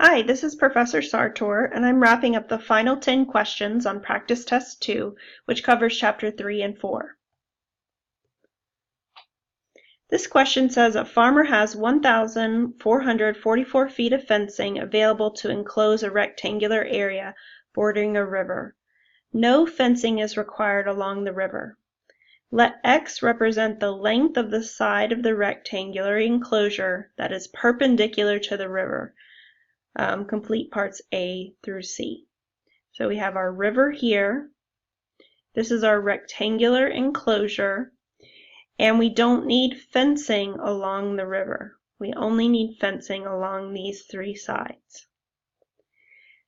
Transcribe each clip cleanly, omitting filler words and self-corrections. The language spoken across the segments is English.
Hi, this is Professor Sartor, and I'm wrapping up the final 10 questions on Practice Test 2, which covers Chapter 3 and 4. This question says a farmer has 1,444 feet of fencing available to enclose a rectangular area bordering a river. No fencing is required along the river. Let X represent the length of the side of the rectangular enclosure that is perpendicular to the river. Complete parts A through C. So we have our river here. This is our rectangular enclosure, and we don't need fencing along the river. We only need fencing along these three sides.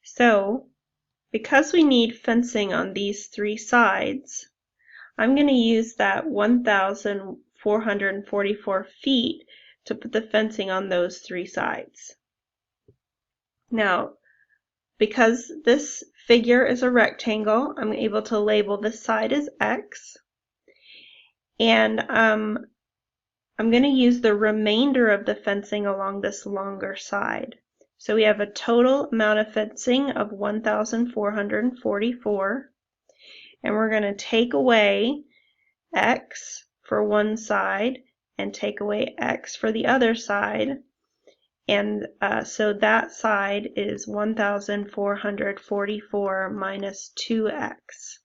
So because we need fencing on these three sides, I'm going to use that 1,444 feet to put the fencing on those three sides. Now, because this figure is a rectangle, I'm able to label this side as X, and I'm going to use the remainder of the fencing along this longer side. So we have a total amount of fencing of 1,444, and we're going to take away X for one side and take away X for the other side. And so that side is 1,444 minus 2x.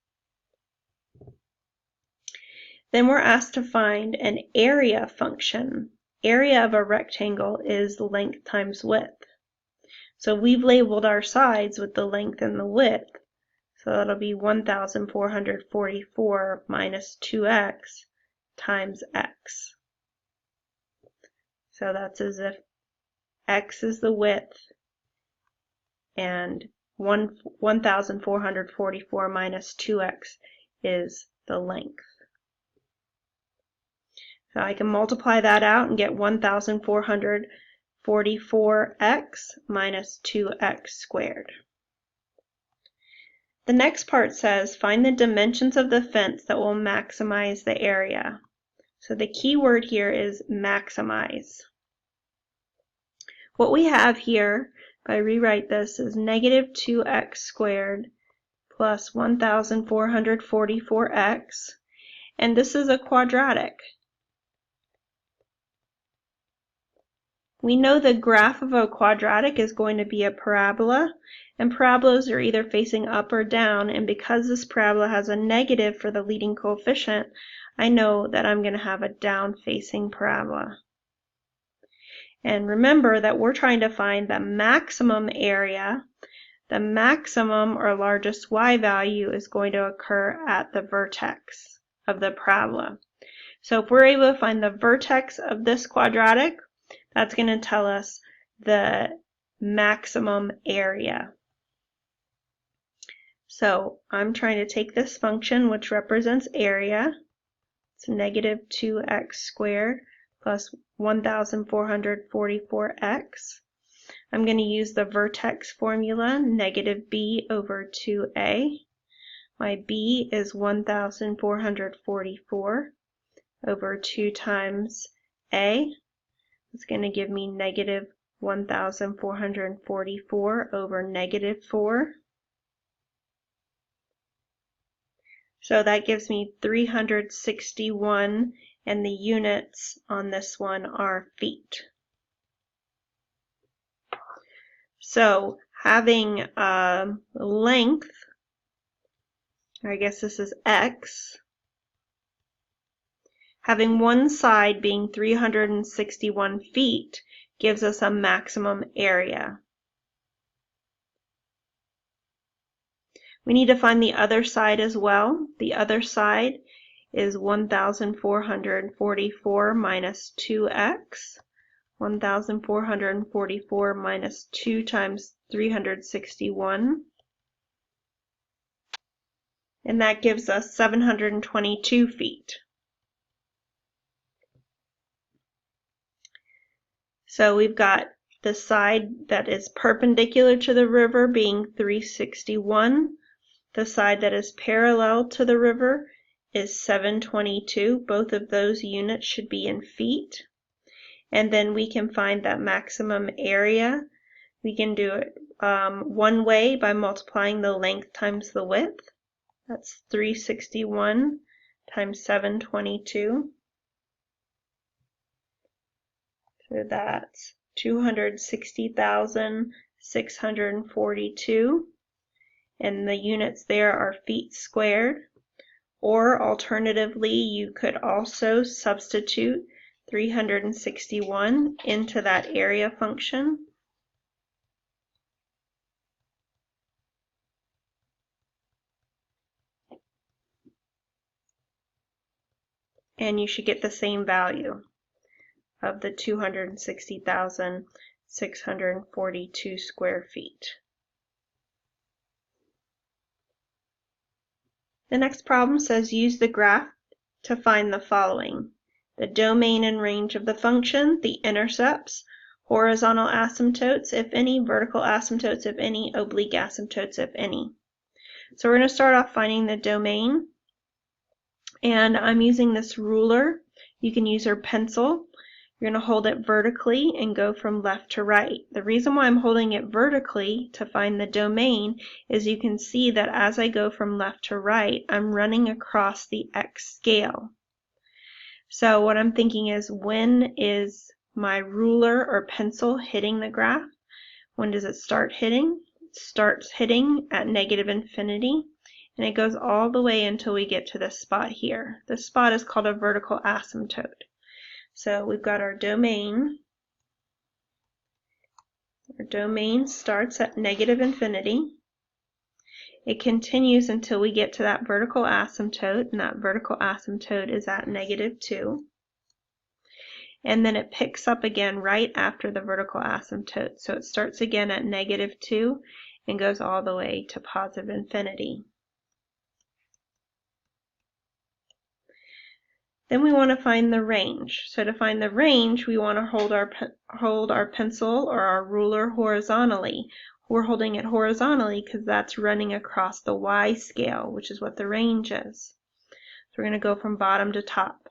Then we're asked to find an area function. Area of a rectangle is length times width. So we've labeled our sides with the length and the width. So that'll be 1,444 minus 2x times x. So that's as if X is the width, and 1,444 minus 2x is the length. So I can multiply that out and get 1,444x minus 2x squared. The next part says find the dimensions of the fence that will maximize the area. So the key word here is maximize. What we have here, if I rewrite this, is negative 2x squared plus 1,444x, and this is a quadratic. We know the graph of a quadratic is going to be a parabola, and parabolas are either facing up or down, and because this parabola has a negative for the leading coefficient, I know that I'm going to have a down-facing parabola. And remember that we're trying to find the maximum area. The maximum or largest y value is going to occur at the vertex of the parabola. So if we're able to find the vertex of this quadratic, that's going to tell us the maximum area. So I'm trying to take this function, which represents area. It's negative 2x squared plus 1,444x. I'm going to use the vertex formula, negative b over 2a. My b is 1,444 over 2 times a. It's going to give me negative 1,444 over negative 4. So that gives me 361, and the units on this one are feet. So having length, or I guess this is x, having one side being 361 feet gives us a maximum area. We need to find the other side as well. The other side is 1,444 minus 2x. 1,444 minus 2 times 361. And that gives us 722 feet. So we've got the side that is perpendicular to the river being 361. The side that is parallel to the river is 722. Both of those units should be in feet. And then we can find that maximum area We can do it one way by multiplying the length times the width. That's 361 times 722. So that's 260,642. And the units there are feet squared. Or alternatively, you could also substitute 361 into that area function. And you should get the same value of the 260,642 square feet. The next problem says use the graph to find the following: the domain and range of the function, the intercepts, horizontal asymptotes, if any, vertical asymptotes, if any, oblique asymptotes, if any. So we're going to start off finding the domain. And I'm using this ruler. You can use your pencil. You're going to hold it vertically and go from left to right. The reason why I'm holding it vertically to find the domain is you can see that as I go from left to right, I'm running across the X scale. So what I'm thinking is, when is my ruler or pencil hitting the graph? When does it start hitting? It starts hitting at -infinity. And it goes all the way until we get to this spot here. This spot is called a vertical asymptote. So we've got our domain. Our domain starts at -infinity. It continues until we get to that vertical asymptote, and that vertical asymptote is at -2. And then it picks up again right after the vertical asymptote. So it starts again at -2 and goes all the way to +infinity. Then we want to find the range. So to find the range, we want to hold our pencil or our ruler horizontally. We're holding it horizontally because that's running across the Y scale, which is what the range is. So we're going to go from bottom to top.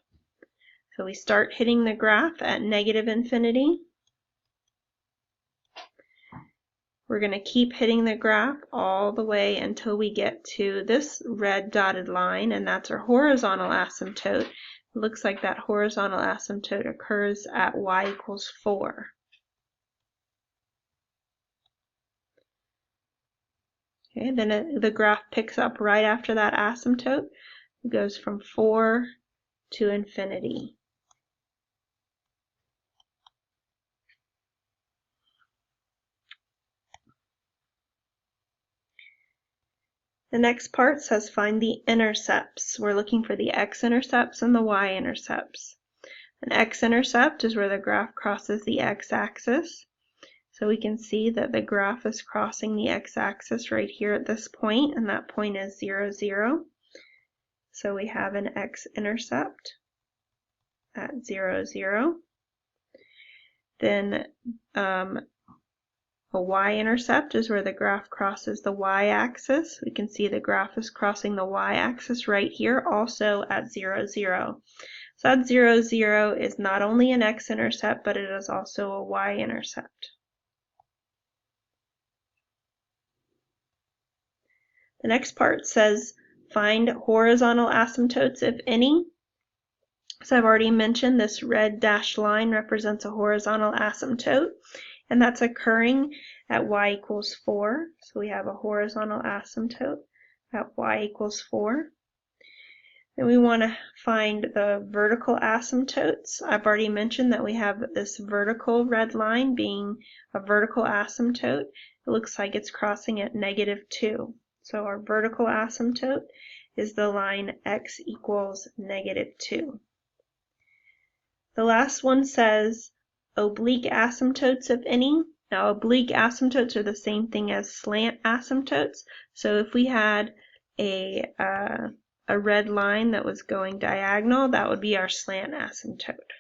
So we start hitting the graph at -infinity. We're going to keep hitting the graph all the way until we get to this red dotted line, and that's our horizontal asymptote. It looks like that horizontal asymptote occurs at y equals 4. Okay, then the graph picks up right after that asymptote. It goes from 4 to infinity. The next part says find the intercepts. We're looking for the X-intercepts and the Y-intercepts. An X-intercept is where the graph crosses the x-axis. So we can see that the graph is crossing the x-axis right here at this point, and that point is 0, 0. So we have an X-intercept at 0, 0. Then a Y-intercept is where the graph crosses the y-axis. We can see the graph is crossing the y-axis right here, also at 0, 0. So that 0, 0 is not only an X-intercept, but it is also a Y-intercept. The next part says find horizontal asymptotes, if any. So I've already mentioned this red dashed line represents a horizontal asymptote, and that's occurring at y equals 4. So we have a horizontal asymptote at y equals 4. Then we want to find the vertical asymptotes. I've already mentioned that we have this vertical red line being a vertical asymptote. It looks like it's crossing at -2. So our vertical asymptote is the line x equals -2. The last one says oblique asymptotes, if any. Now oblique asymptotes are the same thing as slant asymptotes. So if we had a red line that was going diagonal, that would be our slant asymptote.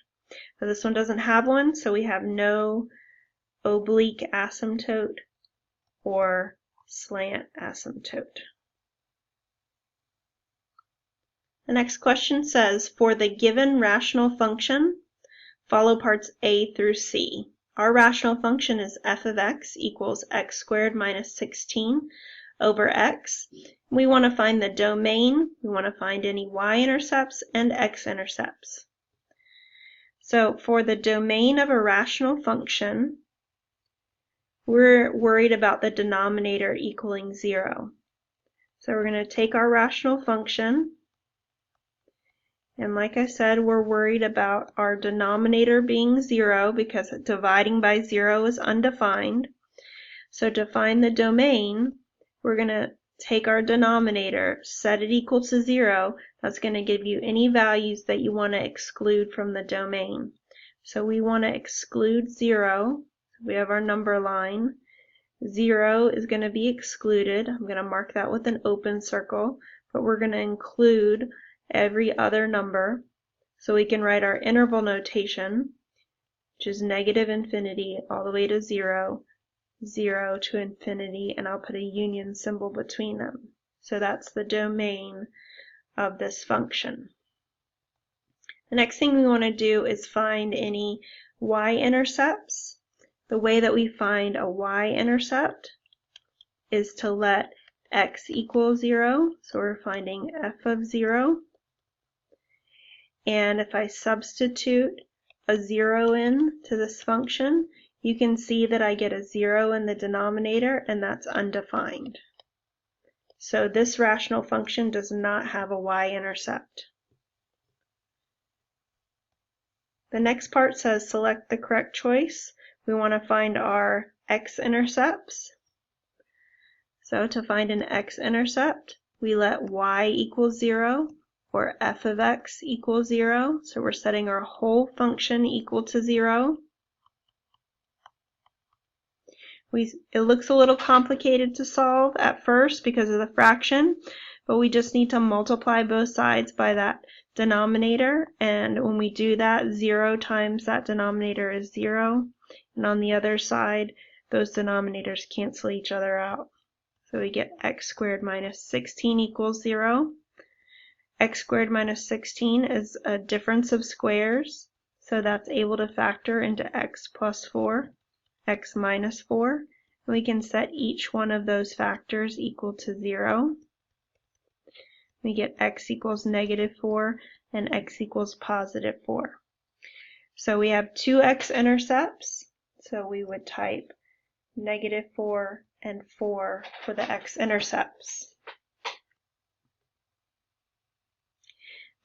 So this one doesn't have one, so we have no oblique asymptote or slant asymptote. The next question says, for the given rational function, follow parts A through C. our rational function is f of x equals x squared minus 16 over x. We want to find the domain. We want to find any y-intercepts and x-intercepts. So for the domain of a rational function, we're worried about the denominator equaling 0. So we're going to take our rational function, and like I said, we're worried about our denominator being 0 because dividing by 0 is undefined. So to find the domain, we're going to take our denominator, set it equal to 0. That's going to give you any values that you want to exclude from the domain. So we want to exclude 0. We have our number line. 0 is going to be excluded. I'm going to mark that with an open circle, but we're going to include every other number. So we can write our interval notation, which is negative infinity all the way to 0, 0 to infinity, and I'll put a union symbol between them. So that's the domain of this function. The next thing we want to do is find any y-intercepts. The way that we find a y-intercept is to let x equal 0. So we're finding f of 0. And if I substitute a 0 in to this function, you can see that I get a 0 in the denominator, and that's undefined. So this rational function does not have a y-intercept. The next part says select the correct choice. We want to find our x-intercepts. So to find an x-intercept, we let y equal 0 or f of x equal 0. So we're setting our whole function equal to 0. It looks a little complicated to solve at first because of the fraction, but we just need to multiply both sides by that denominator, and when we do that, 0 times that denominator is 0, and on the other side, those denominators cancel each other out. So we get x squared minus 16 equals 0. X squared minus 16 is a difference of squares, so that's able to factor into x plus 4, x minus 4. And we can set each one of those factors equal to 0. We get x equals negative 4 and x equals positive 4. So we have two x-intercepts, so we would type negative 4 and 4 for the x-intercepts.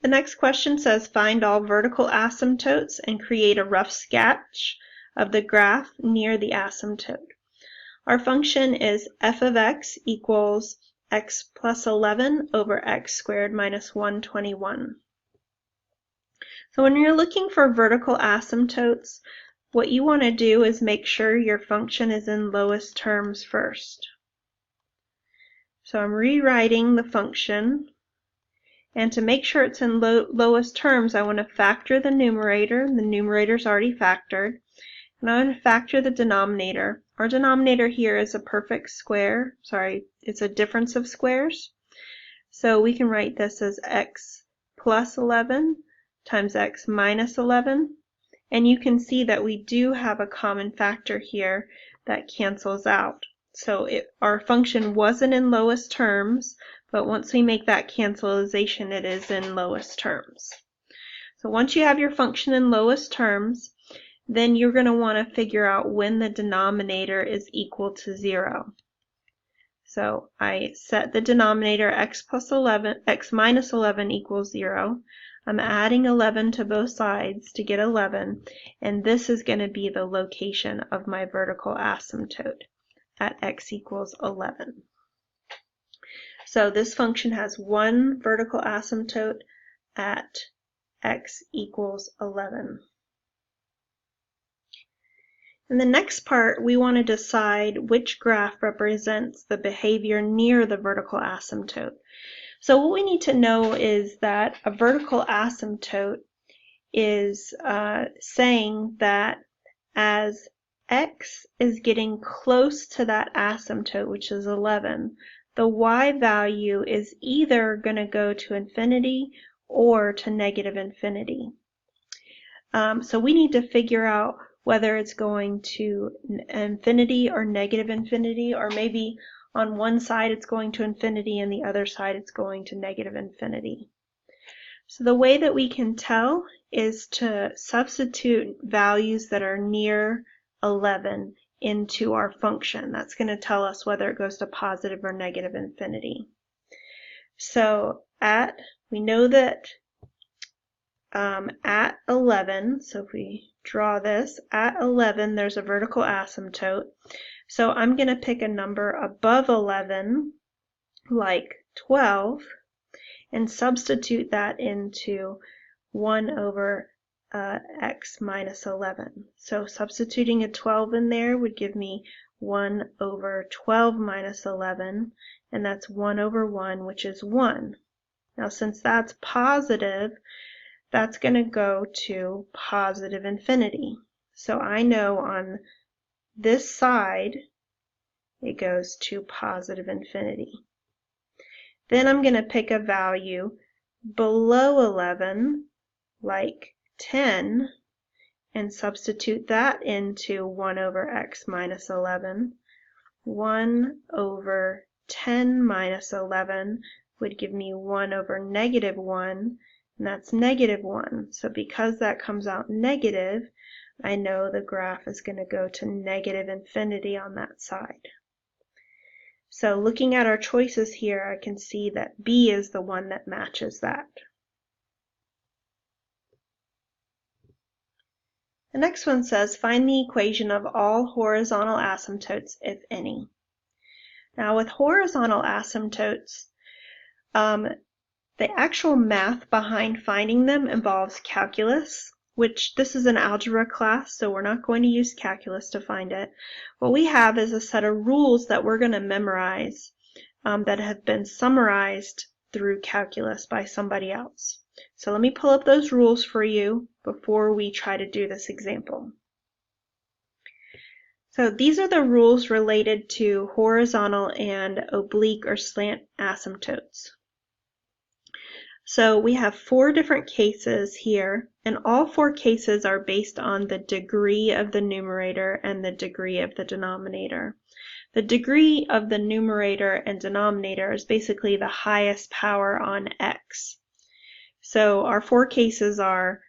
The next question says find all vertical asymptotes and create a rough sketch of the graph near the asymptote. Our function is f of x equals x plus 11 over x squared minus 121. So when you're looking for vertical asymptotes, what you want to do is make sure your function is in lowest terms first. So I'm rewriting the function, and to make sure it's in lowest terms, I want to factor the numerator. The numerator's already factored. And I want to factor the denominator. Our denominator here is a perfect square. Sorry, it's a difference of squares. So we can write this as x plus 11 times x minus 11. And you can see that we do have a common factor here that cancels out. So our function wasn't in lowest terms, but once we make that cancelization, it is in lowest terms. So once you have your function in lowest terms, then you're going to want to figure out when the denominator is equal to 0. So I set the denominator x minus 11 equals 0. I'm adding 11 to both sides to get 11, and this is going to be the location of my vertical asymptote at x equals 11. So this function has one vertical asymptote at x equals 11. In the next part, we want to decide which graph represents the behavior near the vertical asymptote. So what we need to know is that a vertical asymptote is saying that as x is getting close to that asymptote, which is 11, the y value is either going to go to infinity or to negative infinity. So we need to figure out whether it's going to infinity or negative infinity, or maybe on one side it's going to infinity and the other side it's going to negative infinity. So the way that we can tell is to substitute values that are near 11 into our function. That's going to tell us whether it goes to positive or negative infinity. So we know that at 11, so if we draw this, at 11 there's a vertical asymptote. So I'm going to pick a number above 11, like 12, and substitute that into 1 over x minus 11. So substituting a 12 in there would give me 1 over 12 minus 11, and that's 1 over 1, which is 1. Now since that's positive, that's going to go to positive infinity. So I know on this side it goes to positive infinity. Then I'm going to pick a value below 11, like 10, and substitute that into 1 over x minus 11. 1 over 10 minus 11 would give me 1 over negative 1, and that's negative 1. So because that comes out negative, I know the graph is going to go to negative infinity on that side. So looking at our choices here, I can see that B is the one that matches that. The next one says, find the equation of all horizontal asymptotes, if any. Now with horizontal asymptotes, the actual math behind finding them involves calculus, which this is an algebra class, so we're not going to use calculus to find it. What we have is a set of rules that we're going to memorize that have been summarized through calculus by somebody else. So let me pull up those rules for you before we try to do this example. So these are the rules related to horizontal and oblique or slant asymptotes. So we have 4 different cases here, and all 4 cases are based on the degree of the numerator and the degree of the denominator. The degree of the numerator and denominator is basically the highest power on x. So our 4 cases are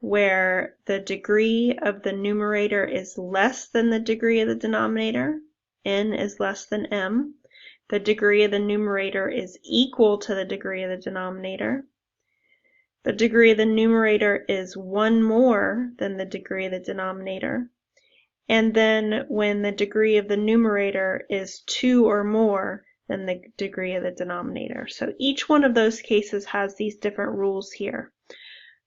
where the degree of the numerator is less than the degree of the denominator, n is less than m. The degree of the numerator is equal to the degree of the denominator. The degree of the numerator is 1 more than the degree of the denominator. And then when the degree of the numerator is 2 or more than the degree of the denominator. So each one of those cases has these different rules here.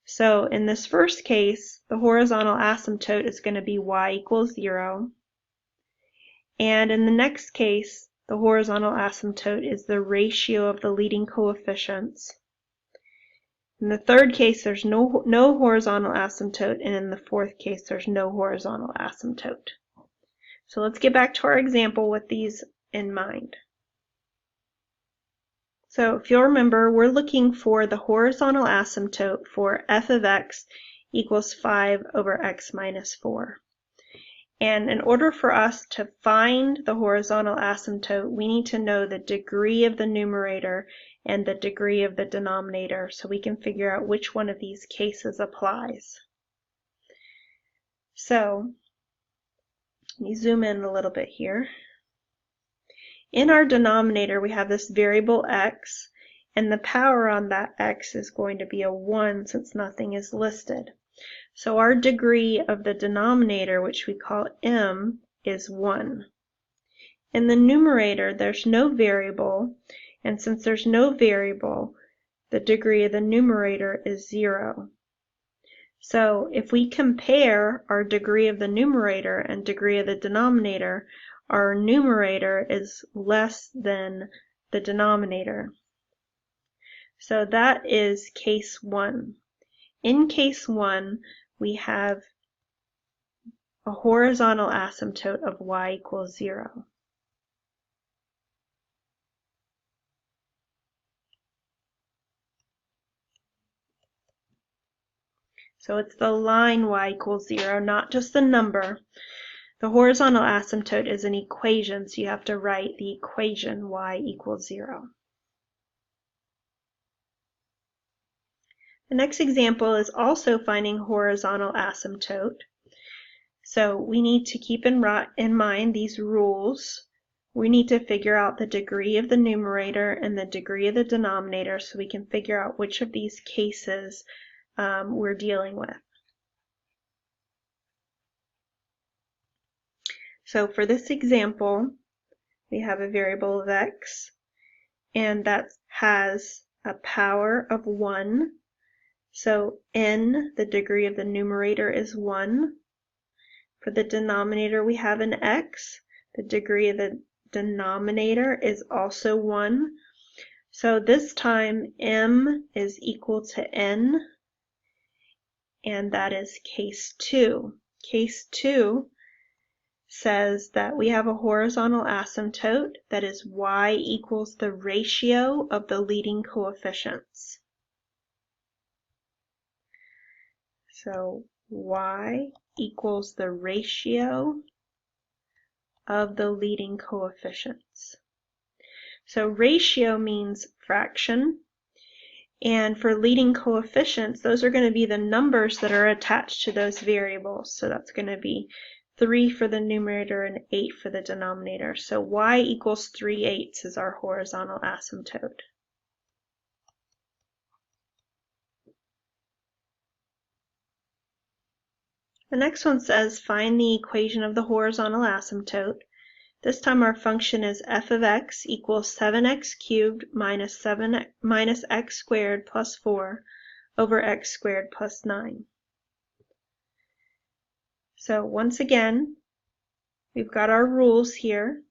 So in this first case, the horizontal asymptote is going to be y equals 0. And in the next case, the horizontal asymptote is the ratio of the leading coefficients. In the third case, there's no horizontal asymptote, and in the fourth case, there's no horizontal asymptote. So let's get back to our example with these in mind. So if you'll remember, we're looking for the horizontal asymptote for f of x equals 5 over x minus 4. And in order for us to find the horizontal asymptote, we need to know the degree of the numerator and the degree of the denominator so we can figure out which one of these cases applies. So let me zoom in a little bit here. In our denominator, we have this variable x, and the power on that x is going to be a 1 since nothing is listed. So our degree of the denominator, which we call m, is 1. In the numerator, there's no variable, and since there's no variable, the degree of the numerator is 0. So if we compare our degree of the numerator and degree of the denominator, our numerator is less than the denominator. So that is case 1. In case 1, we have a horizontal asymptote of y equals 0. So it's the line y equals 0, not just the number. The horizontal asymptote is an equation, so you have to write the equation y equals 0. The next example is also finding horizontal asymptote. So we need to keep in mind these rules. We need to figure out the degree of the numerator and the degree of the denominator so we can figure out which of these cases we're dealing with. So for this example, we have a variable of x, and that has a power of 1. So n, the degree of the numerator, is 1. For the denominator, we have an x. The degree of the denominator is also 1. So this time m is equal to n, and that is case 2. Case 2 says that we have a horizontal asymptote that is y equals the ratio of the leading coefficients. So y equals the ratio of the leading coefficients. So ratio means fraction, and for leading coefficients, those are going to be the numbers that are attached to those variables. So that's going to be 3 for the numerator and 8 for the denominator. So y equals 3/8 is our horizontal asymptote. The next one says find the equation of the horizontal asymptote. This time our function is f of x equals 7x cubed minus x squared plus 4 over x squared plus 9. So once again, we've got our rules here,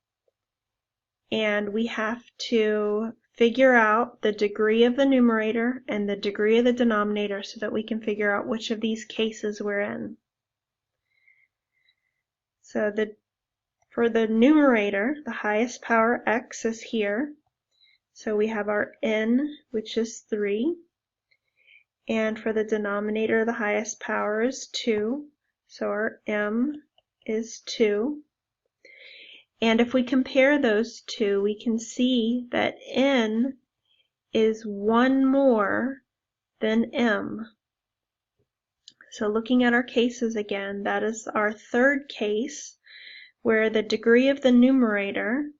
and we have to figure out the degree of the numerator and the degree of the denominator so that we can figure out which of these cases we're in. So for the numerator, the highest power x is here. So we have our n, which is 3. And for the denominator, the highest power is 2. So our m is 2. And if we compare those two, we can see that n is 1 more than m. So looking at our cases again, that is our third case where the degree of the numerator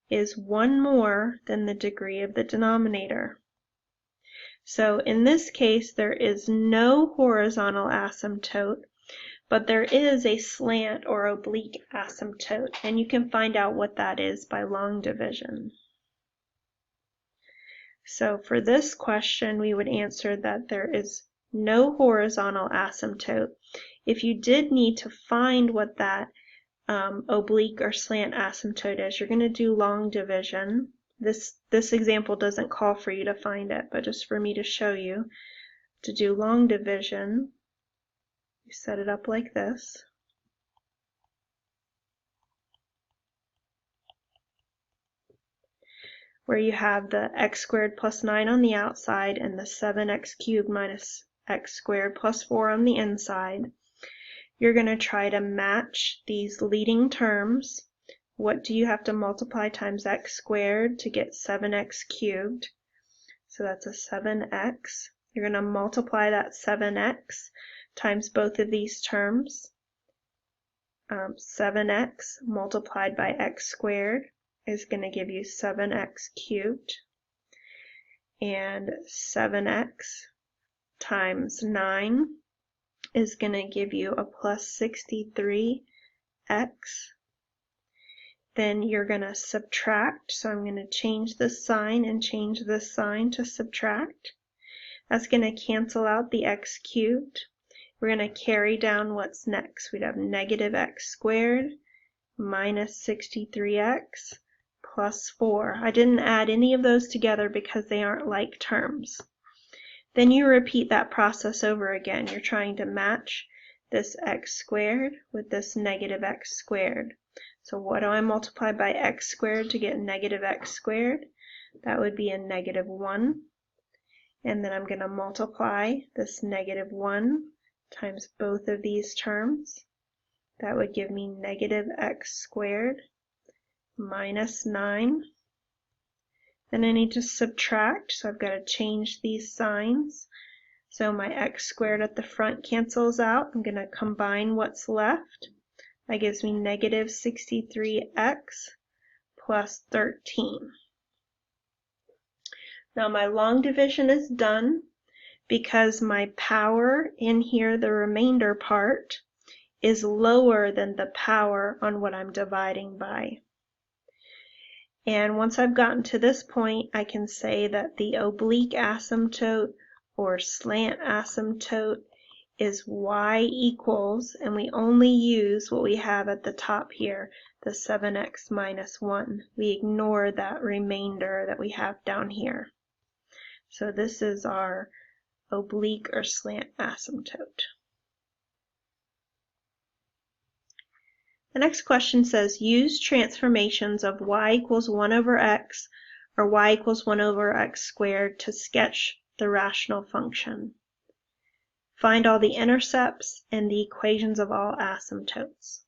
is 1 more than the degree of the denominator. So in this case, there is no horizontal asymptote, but there is a slant or oblique asymptote, and you can find out what that is by long division. So for this question, we would answer that there is no horizontal asymptote. If you did need to find what that oblique or slant asymptote is, you're going to do long division. This example doesn't call for you to find it, but just for me to show you, to do long division, you set it up like this. Where you have the x squared plus 9 on the outside and the 7x cubed minus x squared plus 4 on the inside. You're going to try to match these leading terms. What do you have to multiply times x squared to get 7x cubed? So that's a 7x. You're going to multiply that 7x times both of these terms. 7x multiplied by x squared is going to give you 7x cubed. And 7x times 9 is going to give you a plus 63x. Then you're going to subtract, so I'm going to change this sign and change this sign to subtract. That's going to cancel out the x cubed. We're going to carry down what's next. We'd have negative x squared minus 63x plus 4. I didn't add any of those together because they aren't like terms. Then you repeat that process over again. You're trying to match this x squared with this negative x squared. So what do I multiply by x squared to get negative x squared? That would be a negative 1. And then I'm going to multiply this negative 1 times both of these terms. That would give me negative x squared minus 9. Then I need to subtract, so I've got to change these signs. So my x squared at the front cancels out. I'm going to combine what's left. That gives me negative 63x plus 13. Now my long division is done because my power in here, the remainder part, is lower than the power on what I'm dividing by. And once I've gotten to this point, I can say that the oblique asymptote or slant asymptote is y equals, and we only use what we have at the top here, the 7x minus 1. We ignore that remainder that we have down here. So this is our oblique or slant asymptote. The next question says, use transformations of y equals 1 over x or y equals 1 over x squared to sketch the rational function. Find all the intercepts and the equations of all asymptotes.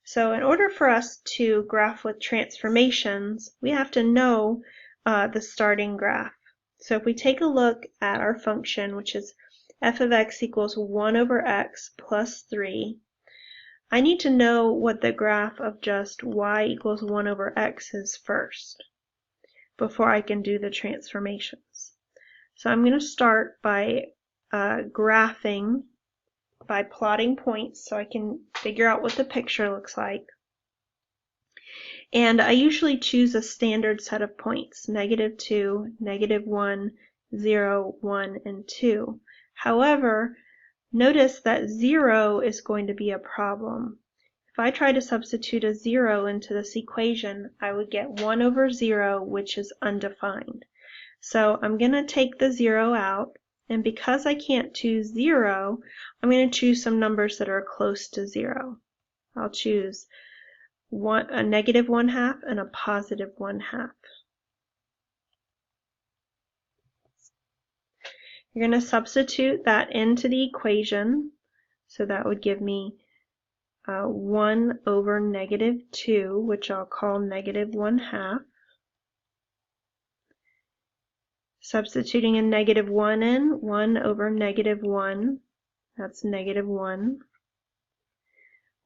So in order for us to graph with transformations, we have to know the starting graph. So if we take a look at our function, which is f of x equals 1 over x plus 3, I need to know what the graph of just y equals 1 over x is first, before I can do the transformations. So I'm going to start by graphing by plotting points so I can figure out what the picture looks like. And I usually choose a standard set of points, -2, -1, 0, 1, and 2. However, notice that 0 is going to be a problem. If I try to substitute a 0 into this equation, I would get 1 over 0, which is undefined. So I'm going to take the 0 out, and because I can't choose 0, I'm going to choose some numbers that are close to 0. I'll choose a negative 1/2 and a positive 1/2. You're going to substitute that into the equation, so that would give me 1 over -2, which I'll call negative 1/2. Substituting a negative 1 in, 1 over -1, that's negative 1.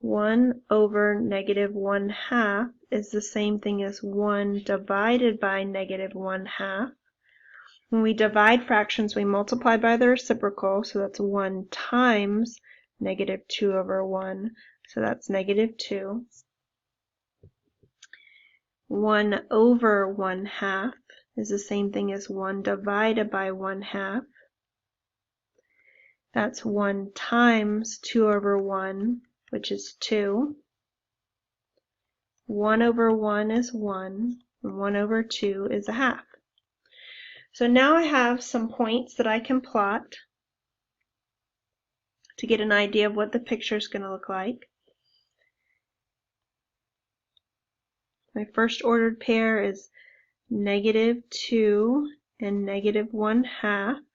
1 over -1/2 is the same thing as 1 divided by -1/2. When we divide fractions, we multiply by the reciprocal, so that's 1 times -2 over 1, so that's -2. 1 over 1/2 is the same thing as 1 divided by 1/2. That's 1 times 2 over 1, which is 2. 1 over 1 is 1, and 1 over 2 is 1/2. So now I have some points that I can plot to get an idea of what the picture is going to look like. My first ordered pair is -2 and -1/2.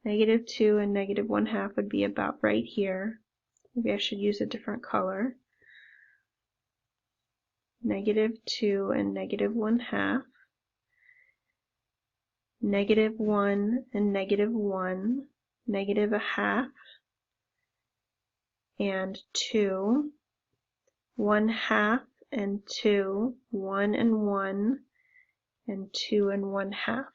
-2 and -1/2 would be about right here. Maybe I should use a different color. -2 and -1/2. -1 and -1, -1/2, and 2. 1/2 and 2, 1 and 1, and 2 and 1/2.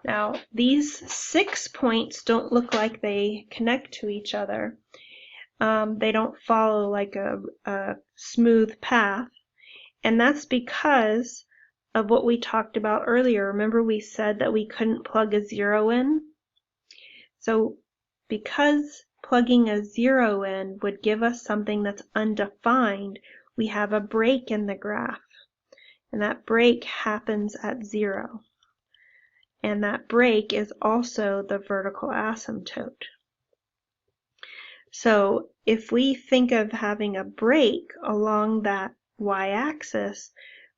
Now, these 6 points don't look like they connect to each other. They don't follow like a smooth path, and that's because of what we talked about earlier. Remember we said that we couldn't plug a 0 in? So because plugging a 0 in would give us something that's undefined, we have a break in the graph, and that break happens at 0. And that break is also the vertical asymptote. So if we think of having a break along that y-axis,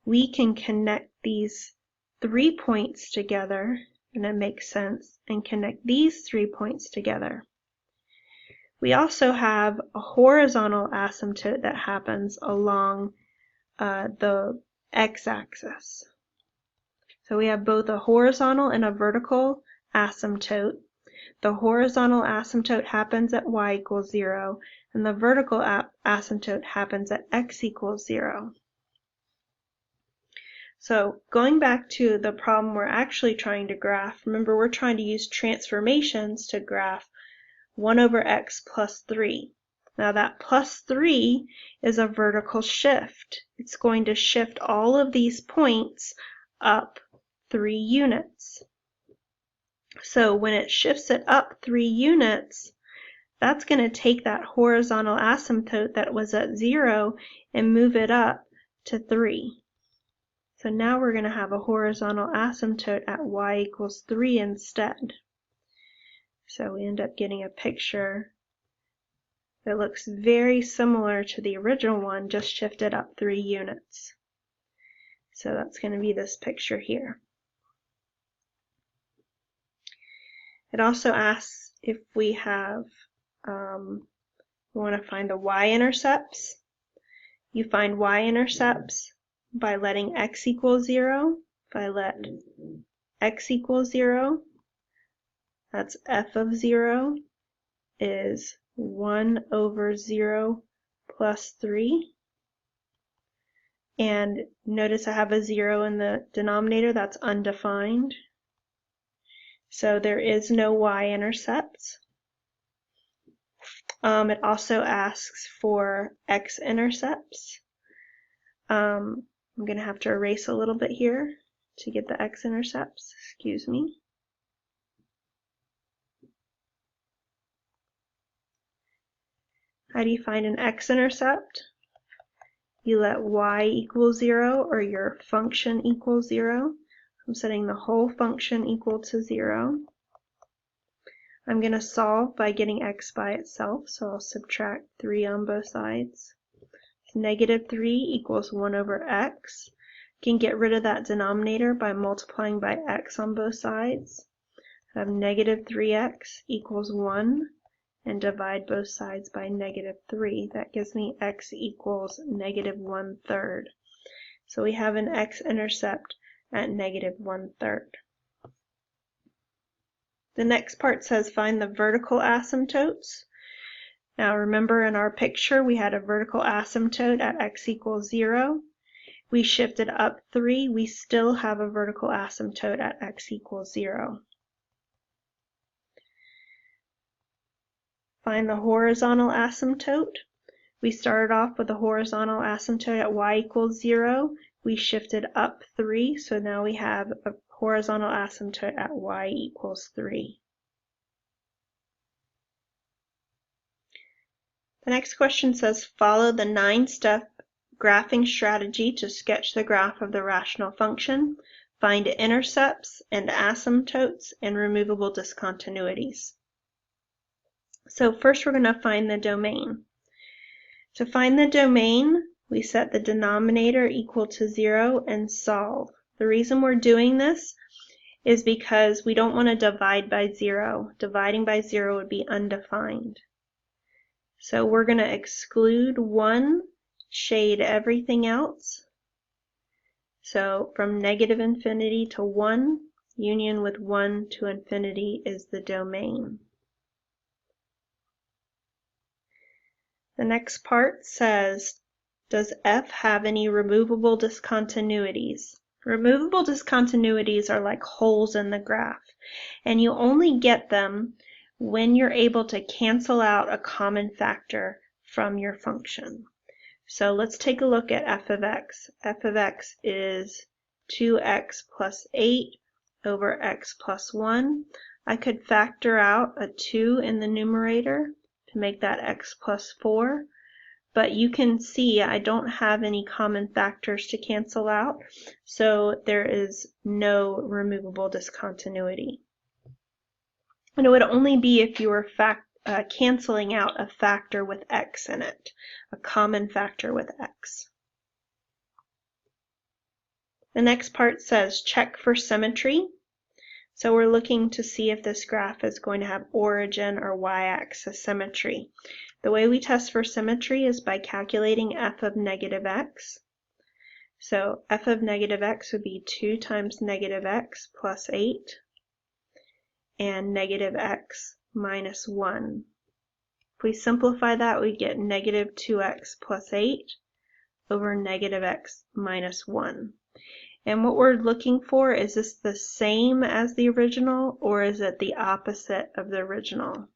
we can connect these 3 points together and it makes sense, and connect these 3 points together. We also have a horizontal asymptote that happens along the x-axis. So we have both a horizontal and a vertical asymptote. The horizontal asymptote happens at y equals 0, and the vertical asymptote happens at x equals 0. So going back to the problem we're actually trying to graph, remember we're trying to use transformations to graph 1 over x plus 3. Now that plus 3 is a vertical shift. It's going to shift all of these points up 3 units. So when it shifts it up 3 units, that's going to take that horizontal asymptote that was at 0 and move it up to 3. So now we're going to have a horizontal asymptote at y equals 3 instead. So we end up getting a picture that looks very similar to the original one, just shifted up 3 units. So that's going to be this picture here. It also asks if we have, we want to find the Y-intercepts. You find Y-intercepts by letting x equal 0. If I let x equal 0, that's f of 0 is 1 over 0 plus 3. And notice I have a 0 in the denominator, that's undefined. So there is no y-intercepts. It also asks for x-intercepts. I'm going to have to erase a little bit here to get the x-intercepts, excuse me. How do you find an x-intercept? You let y equal 0 or your function equal 0. I'm setting the whole function equal to 0. I'm going to solve by getting x by itself, so I'll subtract 3 on both sides. Negative 3 equals 1 over x. You can get rid of that denominator by multiplying by x on both sides. I have negative 3x equals 1, and divide both sides by negative 3. That gives me x equals negative 1/3. So we have an x-intercept at negative 1/3. The next part says find the vertical asymptotes. Now remember in our picture we had a vertical asymptote at x equals 0. We shifted up 3, we still have a vertical asymptote at x equals 0. Find the horizontal asymptote. We started off with a horizontal asymptote at y equals 0. We shifted up 3, so now we have a horizontal asymptote at y equals 3. The next question says follow the 9-step graphing strategy to sketch the graph of the rational function. Find intercepts and asymptotes and removable discontinuities. So first we're going to find the domain. To find the domain, we set the denominator equal to 0 and solve. The reason we're doing this is because we don't want to divide by 0. Dividing by 0 would be undefined. So we're going to exclude 1, shade everything else. So from negative infinity to 1, union with 1 to infinity is the domain. The next part says, does f have any removable discontinuities? Removable discontinuities are like holes in the graph, and you only get them when you're able to cancel out a common factor from your function. So let's take a look at f of x. f of x is 2x plus 8 over x plus 1. I could factor out a 2 in the numerator to make that x plus 4. But you can see I don't have any common factors to cancel out, so there is no removable discontinuity. And it would only be if you were canceling out a factor with x in it, a common factor with x. The next part says check for symmetry. So we're looking to see if this graph is going to have origin or y-axis symmetry. The way we test for symmetry is by calculating f of negative x. So f of negative x would be 2 times negative x plus 8 and negative x minus 1. If we simplify that, we get negative 2x plus 8 over negative x minus 1. And what we're looking for, is this the same as the original, or is it the opposite of the original?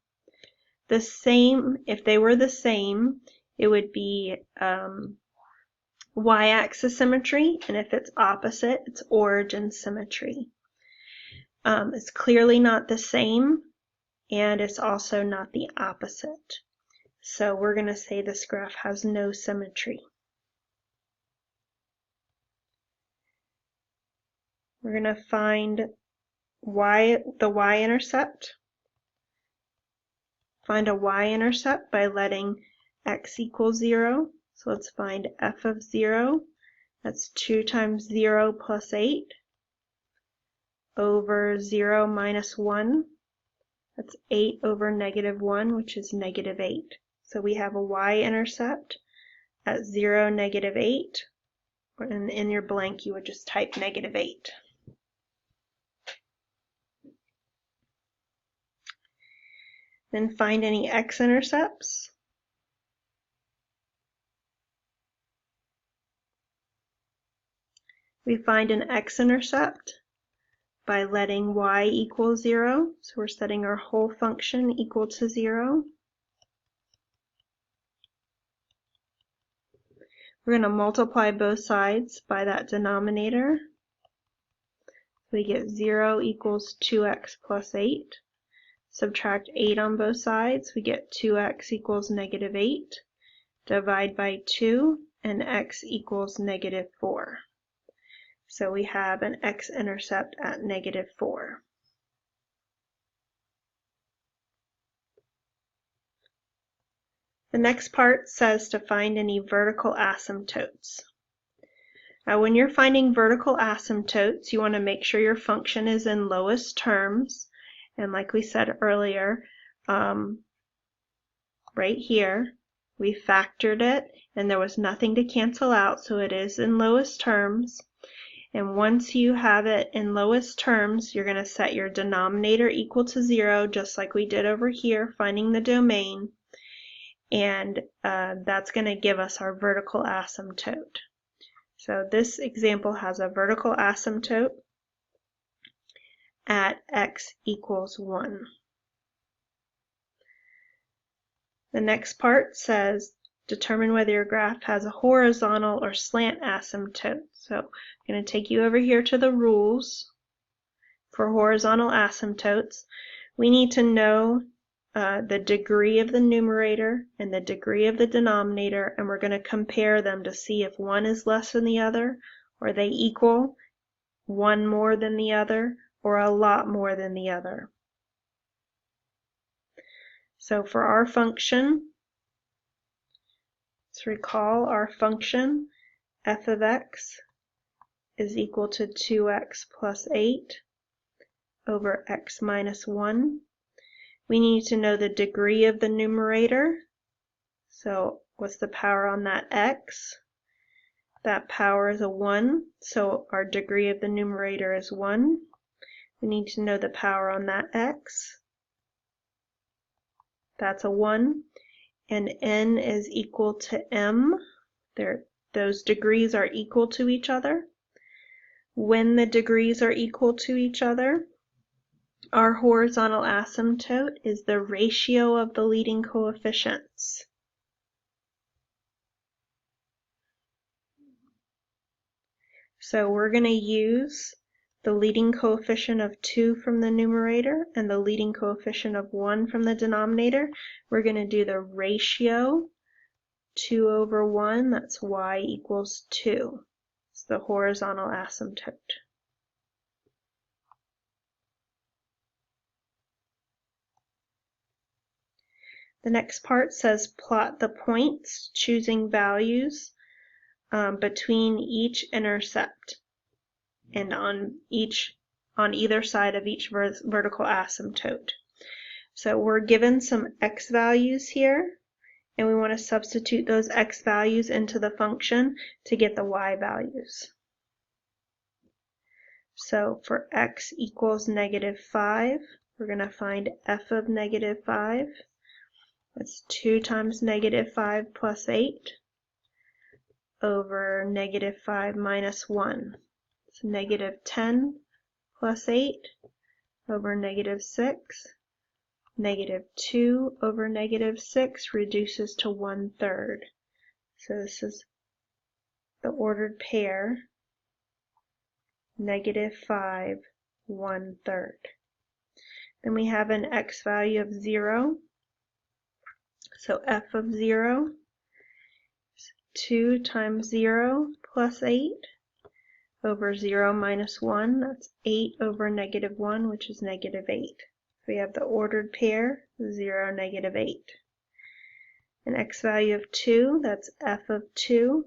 The same, if they were the same, it would be y-axis symmetry, and if it's opposite, it's origin symmetry. It's clearly not the same, and it's also not the opposite. So we're going to say this graph has no symmetry. We're going to find the y-intercept. Find a y-intercept by letting x equal 0. So let's find f of 0. That's 2 times 0 plus 8 over 0 minus 1. That's 8 over negative 1, which is negative 8. So we have a y-intercept at 0, negative 8. And in your blank, you would just type negative 8. Then find any x-intercepts. We find an x-intercept by letting y equal 0. So we're setting our whole function equal to 0. We're going to multiply both sides by that denominator. We get 0 equals 2x plus 8. Subtract 8 on both sides, we get 2x equals negative 8. Divide by 2, and x equals negative 4. So we have an x-intercept at negative 4. The next part says to find any vertical asymptotes. Now when you're finding vertical asymptotes, you want to make sure your function is in lowest terms. And like we said earlier, right here, we factored it and there was nothing to cancel out, so it is in lowest terms. And once you have it in lowest terms, you're going to set your denominator equal to 0, just like we did over here, finding the domain. And that's going to give us our vertical asymptote. So this example has a vertical asymptote at x equals 1. The next part says determine whether your graph has a horizontal or slant asymptote. So I'm going to take you over here to the rules for horizontal asymptotes. We need to know the degree of the numerator and the degree of the denominator, and we're going to compare them to see if one is less than the other, or they equal, one more than the other, or a lot more than the other. So for our function, let's recall our function f of x is equal to 2x plus 8 over x minus 1. We need to know the degree of the numerator. So what's the power on that x? That power is a 1, so our degree of the numerator is 1. We need to know the power on that x. That's a 1. And n is equal to m. Those degrees are equal to each other. When the degrees are equal to each other, our horizontal asymptote is the ratio of the leading coefficients. So we're going to use the leading coefficient of 2 from the numerator and the leading coefficient of 1 from the denominator. We're going to do the ratio 2 over 1, that's y equals 2. It's the horizontal asymptote. The next part says plot the points, choosing values between each intercept and on each on either side of each vertical asymptote. So we're given some x values here, and we want to substitute those x values into the function to get the y values. So for x equals -5, we're going to find f of -5. That's 2 times -5 plus 8 over -5 minus 1. So -10 plus 8 over -6. -2 over -6 reduces to 1/3. So this is the ordered pair, -5, 1/3. Then we have an x value of 0. So f of 0 is 2 times 0 plus 8 over 0 minus 1. That's 8 over -1, which is -8. So we have the ordered pair, 0, -8. An x value of 2, that's f of 2,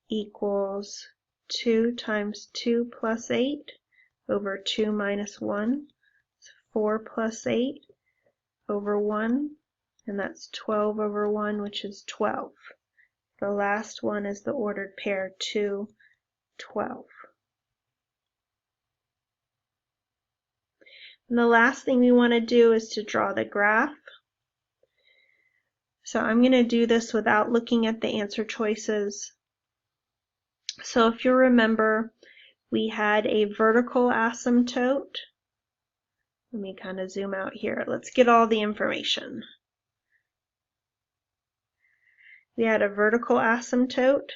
equals 2 times 2 plus 8 over 2 minus 1. It's 4 plus 8 over 1, and that's 12 over 1, which is 12. The last one is the ordered pair 2, 12. And the last thing we want to do is to draw the graph. So I'm going to do this without looking at the answer choices. So if you remember, we had a vertical asymptote. Let me kind of zoom out here. Let's get all the information. We had a vertical asymptote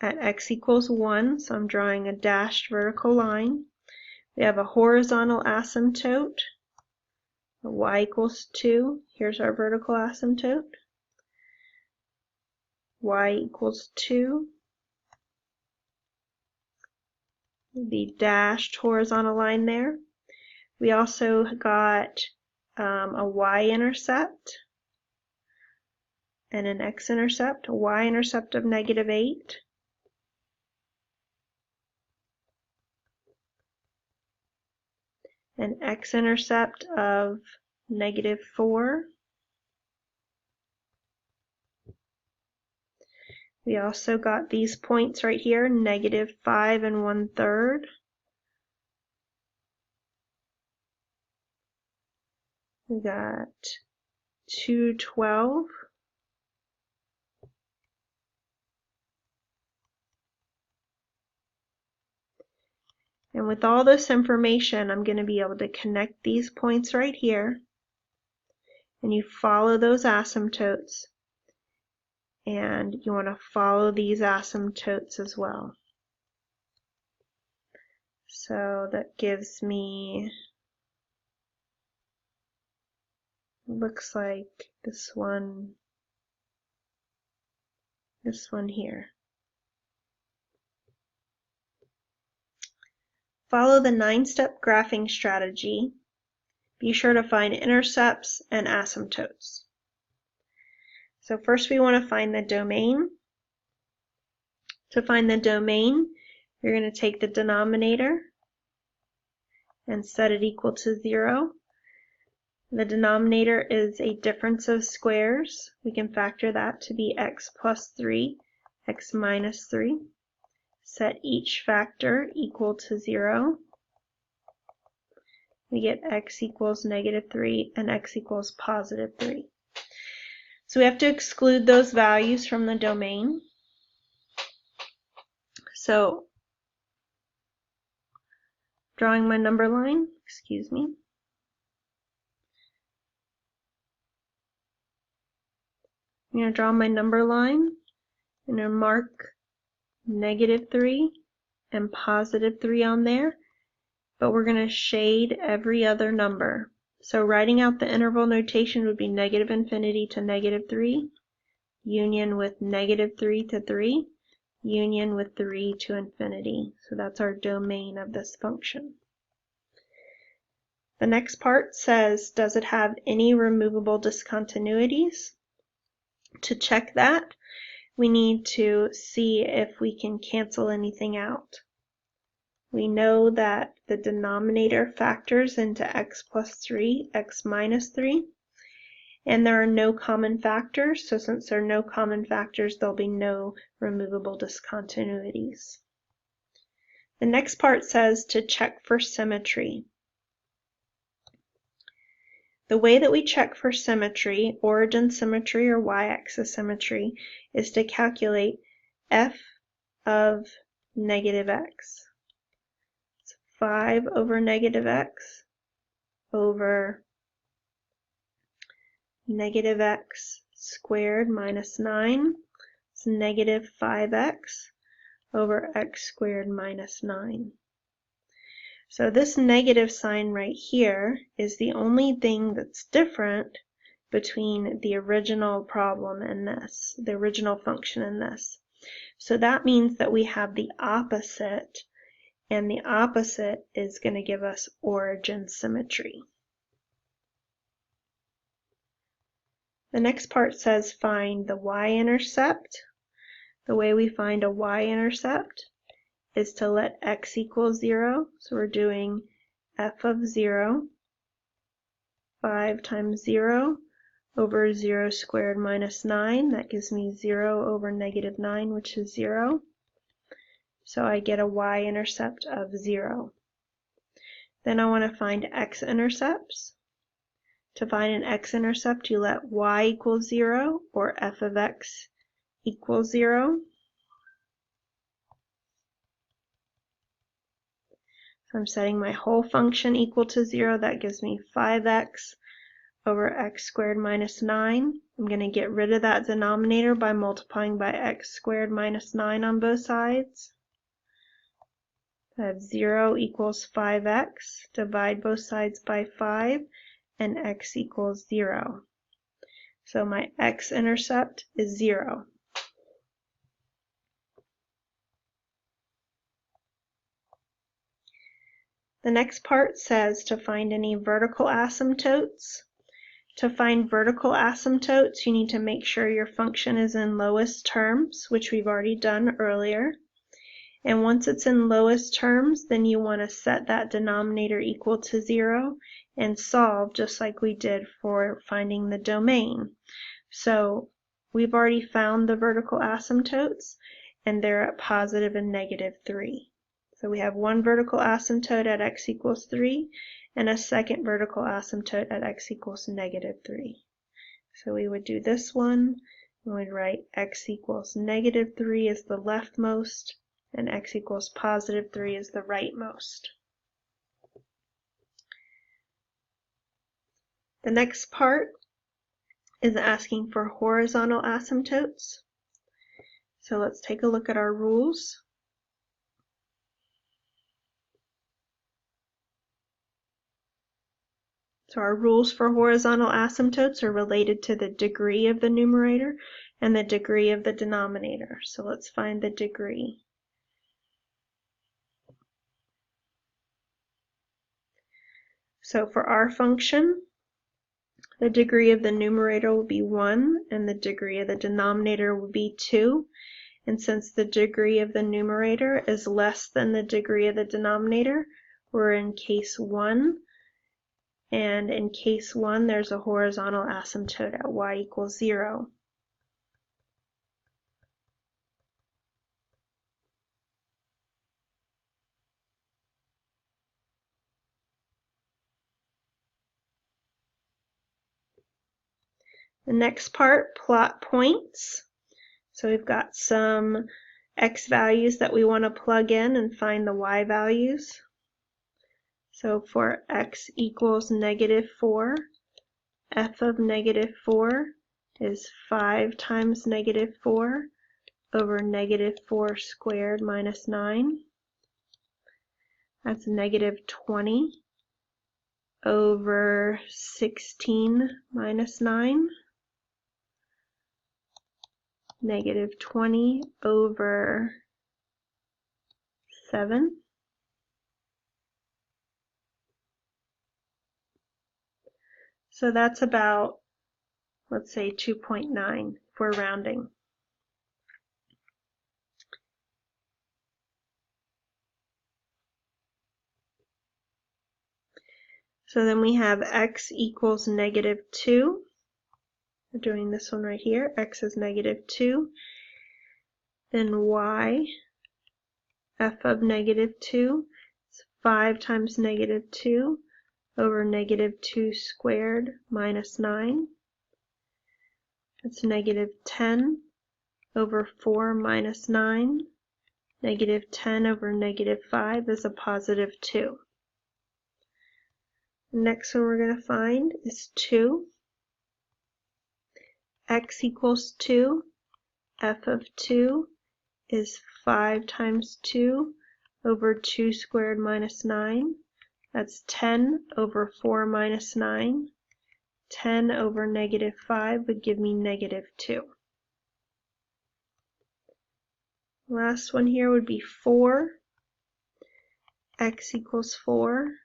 at x equals 1, so I'm drawing a dashed vertical line. We have a horizontal asymptote, y equals 2. Here's our vertical asymptote. Y equals 2. The dashed horizontal line there. We also got a Y-intercept and an X-intercept, a Y-intercept of -8. An X-intercept of -4. We also got these points right here, -5 and 1/3. We got 212. And with all this information, I'm going to be able to connect these points right here. And you follow those asymptotes. And you want to follow these asymptotes as well. So that gives me, looks like this one here. Follow the 9-step graphing strategy. Be sure to find intercepts and asymptotes. So first we want to find the domain. To find the domain, you're going to take the denominator and set it equal to 0. The denominator is a difference of squares. We can factor that to be x plus 3, x minus 3. Set each factor equal to 0. We get x equals -3 and x equals +3. So we have to exclude those values from the domain. So drawing my number line, excuse me. I'm going to draw my number line. I'm going to mark -3 and +3 on there, but we're going to shade every other number. So writing out the interval notation would be -∞ to -3, union with -3 to 3, union with 3 to infinity. So that's our domain of this function. The next part says, does it have any removable discontinuities? To check that, we need to see if we can cancel anything out. We know that the denominator factors into x plus 3, x minus 3, and there are no common factors, so since there are no common factors, there'll be no removable discontinuities. The next part says to check for symmetry. The way that we check for symmetry, origin symmetry or y-axis symmetry, is to calculate f of negative x. 5 over negative x over negative x squared minus 9 is negative 5x over x squared minus 9. So this negative sign right here is the only thing that's different between the original problem and this, the original function and this. So that means that we have the opposite, and the opposite is going to give us origin symmetry. The next part says find the y-intercept. The way we find a y-intercept is to let x equal 0. So we're doing f of 0, 5 times 0 over 0 squared minus 9. That gives me 0 over negative 9, which is 0. So I get a y-intercept of 0. Then I want to find x-intercepts. To find an x-intercept, you let y equal 0 or f of x equal 0. So I'm setting my whole function equal to 0. That gives me 5x over x squared minus 9. I'm going to get rid of that denominator by multiplying by x squared minus 9 on both sides. I have 0 equals 5x. Divide both sides by 5, and x equals 0. So my x-intercept is 0. The next part says to find any vertical asymptotes. To find vertical asymptotes, you need to make sure your function is in lowest terms, which we've already done earlier. And once it's in lowest terms, then you want to set that denominator equal to 0 and solve just like we did for finding the domain. So we've already found the vertical asymptotes, and they're at positive and negative 3. So we have one vertical asymptote at x equals 3 and a second vertical asymptote at x equals negative 3. So we would do this one, and we'd write x equals negative 3 is the leftmost, and x equals positive 3 is the rightmost. The next part is asking for horizontal asymptotes. So let's take a look at our rules. So our rules for horizontal asymptotes are related to the degree of the numerator and the degree of the denominator. So let's find the degree. So for our function, the degree of the numerator will be 1 and the degree of the denominator will be 2. And since the degree of the numerator is less than the degree of the denominator, we're in case 1. And in case 1, there's a horizontal asymptote at y equals 0. The next part, plot points. So we've got some x values that we want to plug in and find the y values. So for x equals negative 4, f of negative 4 is 5 times negative 4 over negative 4 squared minus 9. That's negative 20 over 16 minus 9. Negative 20 over 7. So that's about, let's say, 2.9 if we're rounding. So then we have x equals -2. We're doing this one right here. X is -2. Then y, f of -2 is 5 times -2 over -2 squared minus 9. That's -10 over 4 minus 9. -10 over -5 is a +2. The next one we're going to find is 2. X equals 2. F of 2 is 5 times 2 over 2 squared minus 9. That's 10 over 4 minus 9. 10 over -5 would give me -2. Last one here would be 4. X equals 4.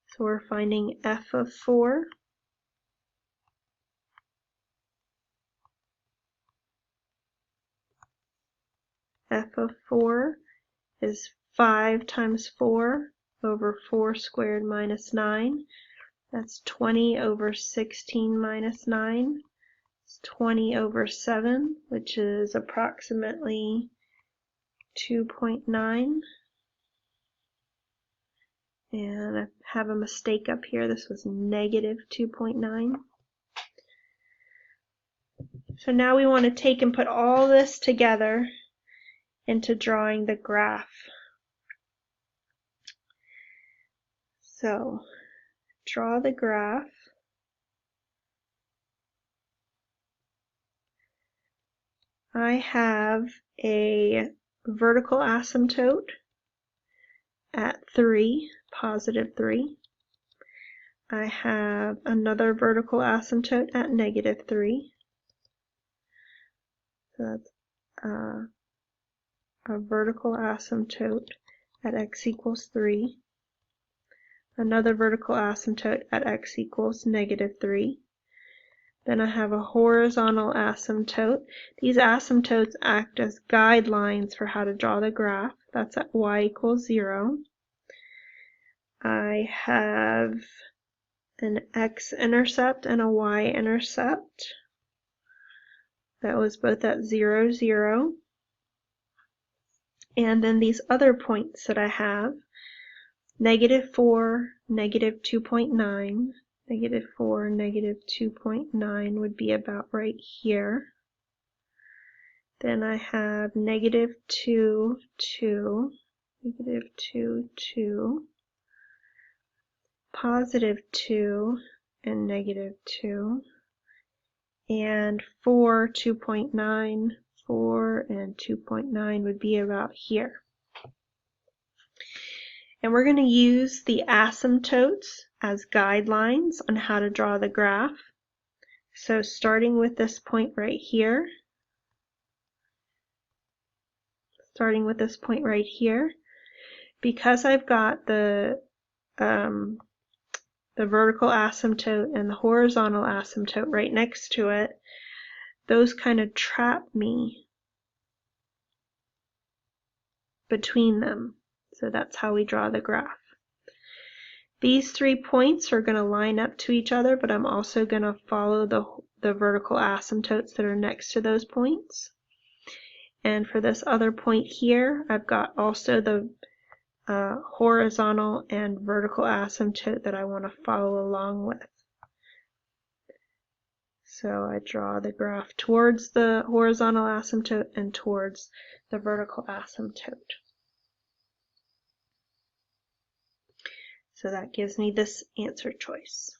So we're finding f of 4. F of 4 is 5 times 4 over 4 squared minus 9. That's 20 over 16 minus 9. It's 20 over 7, which is approximately 2.9. And I have a mistake up here. This was -2.9. So now we want to take and put all this together into drawing the graph. So draw the graph. I have a vertical asymptote at 3, +3. I have another vertical asymptote at -3. So that's a vertical asymptote at x equals 3. Another vertical asymptote at x equals -3. Then I have a horizontal asymptote. These asymptotes act as guidelines for how to draw the graph. That's at y equals 0. I have an X-intercept and a Y-intercept. That was both at 0, 0. And then these other points that I have, -4, -2.9, -4, -2.9 would be about right here. Then I have -2, 2, -2, 2, +2, and -2, and 4, 2.9, 4, and 2.9 would be about here. And we're going to use the asymptotes as guidelines on how to draw the graph. So starting with this point right here, because I've got the vertical asymptote and the horizontal asymptote right next to it, those kind of trap me between them. So that's how we draw the graph. These 3 points are going to line up to each other, but I'm also going to follow the vertical asymptotes that are next to those points. And for this other point here, I've got also the horizontal and vertical asymptote that I want to follow along with. So I draw the graph towards the horizontal asymptote and towards the vertical asymptote. So that gives me this answer choice.